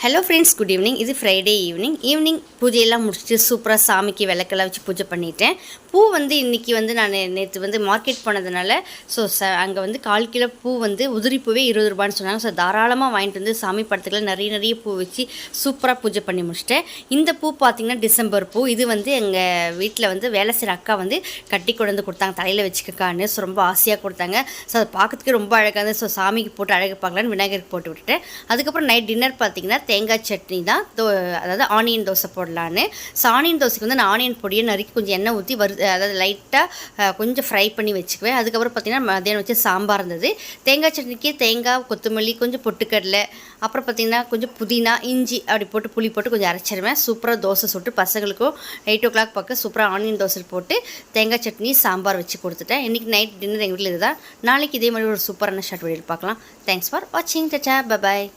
Hello friends, good evening. இது Friday evening பூஜையெல்லாம் முடிச்சுட்டு சூப்பராக சாமிக்கு விளக்கெல்லாம் வச்சு பூஜை பண்ணிட்டேன். பூ இன்றைக்கி நான் நேற்று மார்க்கெட் போனதுனால அங்கே 1/4 கிலோ பூ உதிரி பூவே 20 ரூபான்னு சொன்னாங்க. தாராளமாக வாங்கிட்டு வந்து சாமி படத்துக்குலாம் நிறைய பூ வச்சு சூப்பராக பூஜை பண்ணி முடிச்சிட்டேன். இந்த பூ பார்த்திங்கன்னா டிசம்பர் பூ. இது எங்கள் வீட்டில் வேலை செய்கிற அக்கா கட்டி கொண்டு வந்து கொடுத்தாங்க, தலையில் வச்சுக்கக்கான்னு. ரொம்ப ஆசையாக கொடுத்தாங்க. அதை பார்க்கறதுக்கு ரொம்ப அழகாக இருந்தது. சாமிக்கு போட்டு அழகு பார்க்கலான்னு விநாயகருக்கு போட்டு விட்டுட்டேன். அதுக்கப்புறம் நைட் டின்னர் பார்த்திங்கன்னா தேங்காய் சட்னி தான், அதாவது ஆனியன் தோசை போடலான்னு. ஆனியன் தோசைக்கு நான் ஆனியன் பொடியை நறுக்கி கொஞ்சம் எண்ணெய் ஊற்றி அதாவது லைட்டாக கொஞ்சம் ஃப்ரை பண்ணி வச்சுக்குவேன். அதுக்கப்புறம் பார்த்திங்கன்னா மதியானம் வச்சு சாம்பார் இருந்தது. தேங்காய் சட்னிக்கு தேங்காய், கொத்தமல்லி, கொஞ்சம் பொட்டுக்கடலை, அப்புறம் பார்த்திங்கன்னா கொஞ்சம் புதினா, இஞ்சி அப்படி போட்டு புளி போட்டு கொஞ்சம் அரைச்சிடுவேன். சூப்பராக தோசை சுட்டு பசங்களுக்கும் 8 o'clock பக்கம் சூப்பராக ஆனியன் தோசை போட்டு தேங்காய் சட்னி சாம்பார் வச்சு கொடுத்துட்டேன். இன்றைக்கி நைட் டின்னர் எங்கள் வீட்டில் இதுதான். நாளைக்கு இதே மாதிரி ஒரு சூப்பரான ஷார்ட் வீடியோ பார்க்கலாம். தேங்க்ஸ் ஃபார் வாட்சிங். டச்சா, பபாய்.